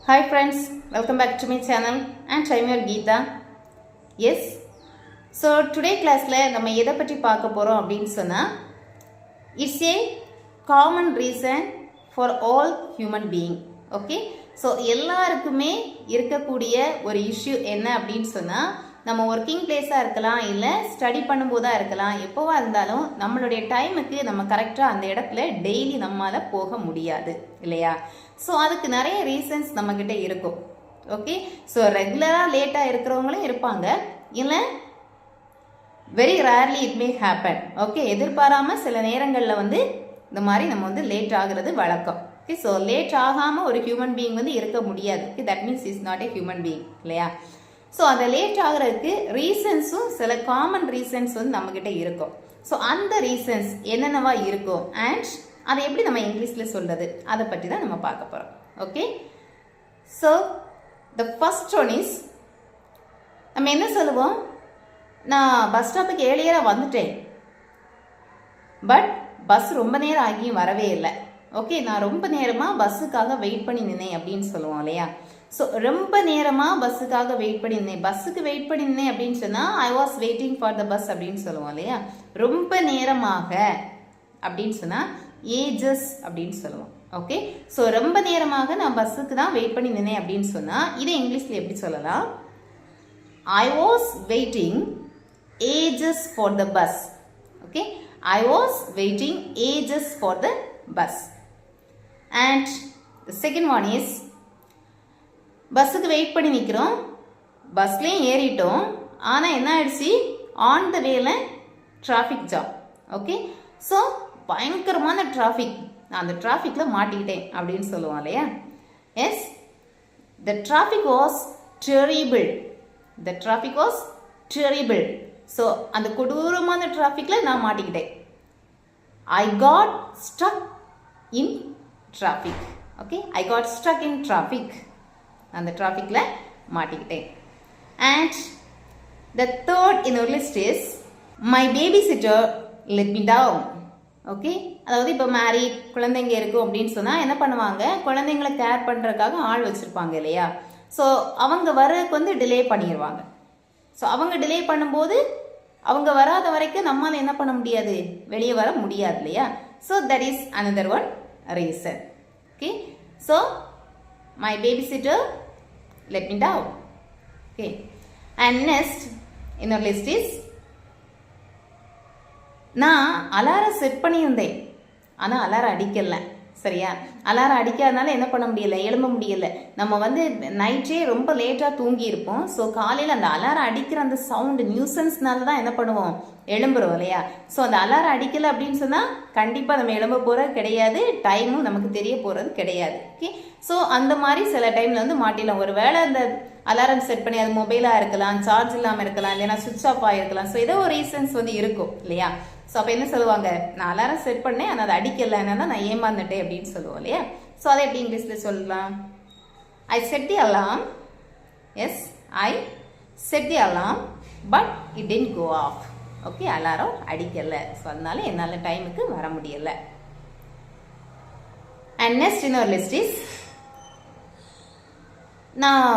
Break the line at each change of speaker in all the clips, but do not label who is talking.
Hi friends, welcome back to my channel and I'm your Geeta. Yes, so today class la நம்ம எதை பற்றி பார்க்க போறோம் அப்படினு சொன்னா it's a common reason for all human being. Okay, so எல்லாருக்குமே இருக்கக்கூடிய ஒரு இஷ்யூ என்ன அப்படினு சொன்னா நம்ம ஒர்க்கிங் பிளேஸா இருக்கலாம் இல்ல ஸ்டடி பண்ணும்போதா இருக்கலாம் எப்போவா இருந்தாலும் நம்மளுடைய டைமுக்கு நம்ம கரெக்டா அந்த இடத்துல டெய்லி நம்மால போக முடியாது இல்லையா. ஸோ அதுக்கு நிறைய ரீசன்ஸ் நம்ம கிட்ட இருக்கும். ஓகே, ஸோ ரெகுலரா லேட்டா இருக்கிறவங்களும் இருப்பாங்க, இல்லை very rarely it may happen. Okay, எதிர்பாராம சில நேரங்களில் வந்து இந்த மாதிரி நம்ம வந்து லேட் ஆகுறது வழக்கம். ஓகே, ஸோ லேட் ஆகாம ஒரு ஹியூமன் பீயிங் வந்து இருக்க முடியாது. Okay, that means is not a human being இல்லையா. ஸோ அதை லேட் ஆகுறதுக்கு ரீசன்ஸும் சில காமன் ரீசன்ஸ் வந்து நம்மக்கிட்ட இருக்கும். ஸோ அந்த ரீசன்ஸ் என்னென்னவா இருக்கும் அண்ட் அதை எப்படி நம்ம இங்கிலீஷில் சொல்றது அதை பற்றி தான் நம்ம பார்க்க போகிறோம். Okay, so the first one is, நம்ம என்ன சொல்லுவோம், நான் பஸ் ஸ்டாப்புக்கு ஏர்லியராக வந்துட்டேன், பட் பஸ் ரொம்ப நேரம் ஆகியும் வரவே இல்லை. ஓகே, நான் ரொம்ப நேரமாக பஸ்ஸுக்காக வெயிட் பண்ணி நின்னேன் அப்படின்னு சொல்லுவோம் இல்லையா. ஸோ ரொம்ப நேரமாக பஸ்ஸுக்காக வெயிட் பண்ணி நின்னேன், பஸ்ஸுக்கு வெயிட் பண்ணி நின்னேன் அப்படின்னு சொன்னால் ஐ was waiting for the bus அப்படின்னு சொல்லுவோம் இல்லையா. ரொம்ப நேரமாக அப்படின்னு சொன்னால் ஏஜஸ் அப்படின்னு சொல்லுவோம். ஓகே, ஸோ ரொம்ப நேரமாக நான் பஸ்ஸுக்கு தான் வெயிட் பண்ணி நின்னேன் அப்படின்னு சொன்னால் இதை இங்கிலீஷில் எப்படி சொல்லலாம், I was waiting ages for the bus. Okay, I was waiting ages for the bus. And the second one is, பஸ்ஸுக்கு வெயிட் பண்ணி நிற்கிறோம், பஸ்லேயும் ஏறிட்டோம், ஆனால் என்ன ஆயிடுச்சு, on the way traffic jam. Okay, so பயங்கரமான டிராஃபிக், நான் அந்த டிராஃபிக்கில் மாட்டிக்கிட்டேன் அப்படின்னு சொல்லுவோம் இல்லையா. Yes, the traffic was terrible, the traffic was terrible. So அந்த கொடூரமான டிராஃபிக்கில் நான் மாட்டிக்கிட்டேன். I got stuck in traffic. Okay, I got stuck in traffic, அந்த டிராஃபிக்கில் மாட்டிக்கிட்டேன். And the third in our list is, my babysitter let me down. Okay, அதாவது இப்போ மேரிட் குழந்தைங்க இருக்கும் அப்படின்னு சொன்னால் என்ன பண்ணுவாங்க, குழந்தைங்களை கேர் பண்ணுறதுக்காக ஆள் வச்சுருப்பாங்க இல்லையா. ஸோ அவங்க வர்றதுக்கு வந்து டிலே பண்ணிடுவாங்க. ஸோ அவங்க டிலே பண்ணும்போது அவங்க வராத வரைக்கும் நம்மளால் என்ன பண்ண முடியாது, வெளியே வர முடியாது இல்லையா. So that is another one reason. Okay, so my babysitter let me down. Okay, and next in our list is, நான் அலாரம் செட் பண்ணியிருந்தேன் ஆனால் அலாரம் அடிக்கல. சரியா, அலாரம் அடிக்காதனால என்ன பண்ண முடியல, எழும்ப முடியல. நம்ம வந்து நைட்டே ரொம்ப லேட்டாக தூங்கி இருப்போம். ஸோ காலையில் அந்த அலாரம் அடிக்கிற அந்த சவுண்டு நியூசன்ஸ்னால தான் என்ன பண்ணுவோம், எழும்புறோம் இல்லையா. ஸோ அந்த அலாரம் அடிக்கலை அப்படின்னு சொன்னால் கண்டிப்பாக நம்ம எழும்ப போகிறது கிடையாது, டைமும் நமக்கு தெரிய போகிறது கிடையாது. ஓகே, ஸோ அந்த மாதிரி சில டைமில் வந்து மாட்டிடலாம். ஒரு வேளை அந்த அலாரம் செட் பண்ணி அது மொபைலாக இருக்கலாம், சார்ஜ் இல்லாமல் இருக்கலாம், இல்லைன்னா சுவிட்ச் ஆஃப் ஆகிருக்கலாம். ஸோ ஏதோ ஒரு ரீசன்ஸ் வந்து இருக்கும் இல்லையா. ஸோ அப்போ என்ன சொல்லுவாங்க, நான் அலாரம் செட் பண்ணேன் ஆனால் அது அடிக்கலைன்னா தான் நான் ஏமாந்துட்டேன் அப்படின்னு சொல்லுவோம் இல்லையா. ஸோ அதை எப்படி இங்கிலீஷில் சொல்லலாம், I set the alarm. Yes, I set the alarm but it didn't go off. Okay, alarm அடிக்கலை, ஸோ அதனால என்னால் டைமுக்கு வர முடியலை. And next in our list is, நான்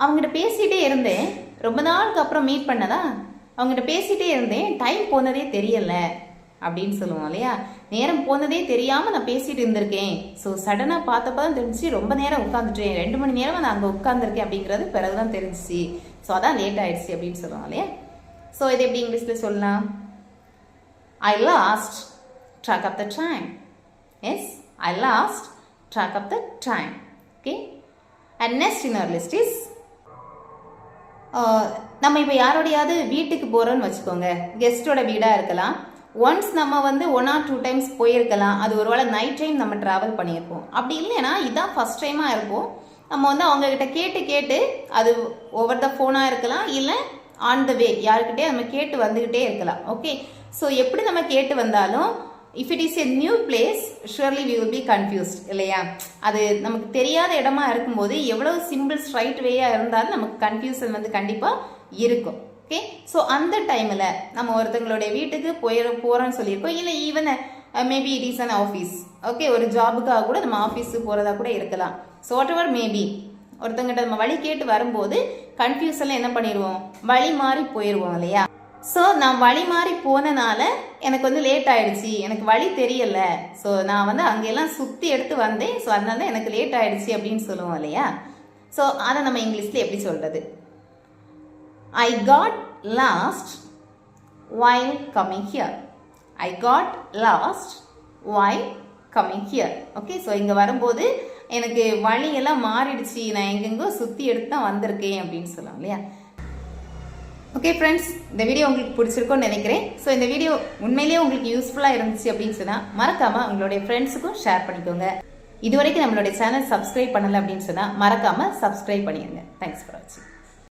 அவங்ககிட்ட பேசிகிட்டே இருந்தேன், ரொம்ப நாளுக்கு அப்புறம் மீட் பண்ணதா, அவங்ககிட்ட பேசிகிட்டே இருந்தேன், டைம் போனதே தெரியலை அப்படின்னு சொல்லுவோம் இல்லையா. நேரம் போனதே தெரியாமல் நான் பேசிகிட்டு இருந்திருக்கேன். ஸோ சடனாக பார்த்தப்ப தான் தெரிஞ்சிச்சு, ரொம்ப நேரம் உட்காந்துட்டேன், 2 மணி நேரம் நான் அங்கே உட்காந்துருக்கேன் அப்படிங்கிறது பிறகு தான் தெரிஞ்சிச்சு. ஸோ அதான் லேட் ஆயிடுச்சு அப்படின்னு சொல்லுவோம் இல்லையா. ஸோ இது எப்படி இங்கிலீஷில் சொல்லலாம், I lost track of the time. Yes, I lost track of the time. Okay, and next in our list is, நம்ம இப்போ யாரோடையாவது வீட்டுக்கு போகிறோன்னு வச்சுக்கோங்க, கெஸ்ட்டோட வீடாக இருக்கலாம். ஒன்ஸ் நம்ம வந்து 1 or 2 times போயிருக்கலாம், அது ஒரு வேளை நைட் டைம் நம்ம ட்ராவல் பண்ணியிருப்போம். அப்படி இல்லைன்னா இதுதான் ஃபர்ஸ்ட் டைமாக இருக்கும், நம்ம வந்து அவங்கக்கிட்ட கேட்டு அது ஓவர் த ஃபோனாக இருக்கலாம், இல்லை ஆன் த வே யாருக்கிட்டே நம்ம கேட்டு வந்துக்கிட்டே இருக்கலாம். ஓகே, ஸோ எப்படி நம்ம கேட்டு வந்தாலும் if it is a new place surely we will be confused இல்லையா. அது நமக்கு தெரியாத இடமா இருக்கும்போது எவ்வளவு சிம்பிள் ஸ்ட்ரைட் வேயா இருந்தாலும் நமக்கு கன்ஃபியூஷன் வந்து கண்டிப்பாக இருக்கும். ஓகே, ஸோ அந்த டைமில் நம்ம ஒருத்தங்களுடைய வீட்டுக்கு போகிறோன்னு சொல்லியிருக்கோம், இல்லை even maybe it is an office. Okay, ஒரு ஜாபுக்காக கூட நம்ம ஆஃபீஸுக்கு போகிறதா கூட இருக்கலாம். ஸோ வாட் எவர் மேபி ஒருத்தங்கிட்ட நம்ம வழி கேட்டு வரும்போது கன்ஃபியூஷனில் என்ன பண்ணிடுவோம், வழி மாறி போயிடுவோம் இல்லையா. ஸோ நான் வழி மாறி போனனால எனக்கு வந்து லேட் ஆயிடுச்சு, எனக்கு வழி தெரியல, ஸோ நான் வந்து அங்கெல்லாம் சுற்றி எடுத்து வந்தேன், ஸோ அதனால தான் எனக்கு லேட் ஆயிடுச்சு அப்படின்னு சொல்லுவோம் இல்லையா. ஸோ அதை நம்ம இங்கிலீஷில் எப்படி சொல்கிறது, I got lost while coming here. I got lost while coming here. Okay, so இங்கே வரும்போது எனக்கு வழியெல்லாம் மாறிடுச்சு, நான் எங்கெங்கோ சுற்றி எடுத்து தான் வந்திருக்கேன் அப்படின்னு சொல்லலாம் இல்லையா. ஓகே ஃப்ரெண்ட்ஸ், இந்த வீடியோ உங்களுக்கு பிடிச்சிருக்கும்னு நினைக்கிறேன். ஸோ இந்த வீடியோ உண்மையிலேயே உங்களுக்கு யூஸ்ஃபுல்லாக இருந்துச்சு அப்படின்னு சொன்னால் மறக்காமல் உங்களுடைய ஃப்ரெண்ட்ஸுக்கும் ஷேர் பண்ணிக்கோங்க. இது வரைக்கும் நம்மளுடைய சேனல் சப்ஸ்கிரைப் பண்ணலை அப்படின்னு சொன்னால் மறக்காமல் சப்ஸ்கிரைப் பண்ணிடுங்க. தேங்க்ஸ் ஃபார் வாட்சிங்.